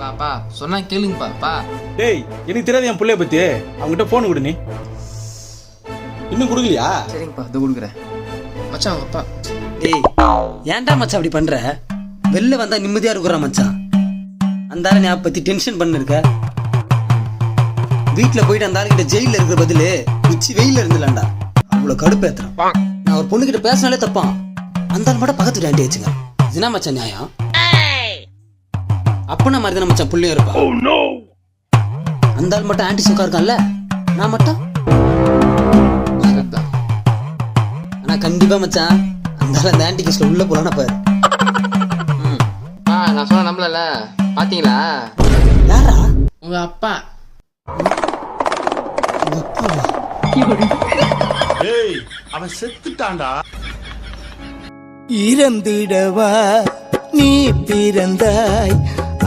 பாப்பா சொன்னா கேளுங்கப்பா. டேய் எனக்கு தெரியாது என் பிள்ளைய பத்தி. அவங்ககிட்ட போன் கொடு. நீ இன்னும் கொடுக்கலையா? சரிங்கப்பா, இது கொடுக்குறேன். மச்சான் அவங்க அப்பா. டேய் ஏன்டா மச்சான் அப்படி பண்ற? வெளில வந்தா நிம்மதியா இருக்கிறா மச்சான். அந்த ஆளை ஞாபகம் பத்தி டென்ஷன் பண்ணிருக்க. வீட்டுல போயிட்டு அந்த ஆளுகிட்ட ஜெயில இருக்கிற பதிலு உச்சி வெயில இருந்துலாண்டா. அவ்வளவு கடுப்பேத்துறான். நான் ஒரு பொண்ணு கிட்ட பேசினாலே தப்பான். அந்த ஆள் மட்டும் பக்கத்து ஆண்டி வச்சுங்க. இதுனா மச்சான் நியாயம்? அப்பனா மாதிரி தானே மச்சான் புள்ளியா இருப்பா. அந்த ஆள் மட்டும் ஆன்டி சுக்கா இருக்கான்ல, நான் மட்டும். ஆனா கண்டிப்பா மச்சான் அந்த ஆள் அந்த ஆன்டி கேஸ்ல உள்ள போறானா பாரு. நான் சொன்ன நம்பல, பாத்தீங்களா? யாரா? உங்க அப்பா. ஏய் அவன் செத்துட்டான்டா. இறந்திடவா நீ பிறந்தாய்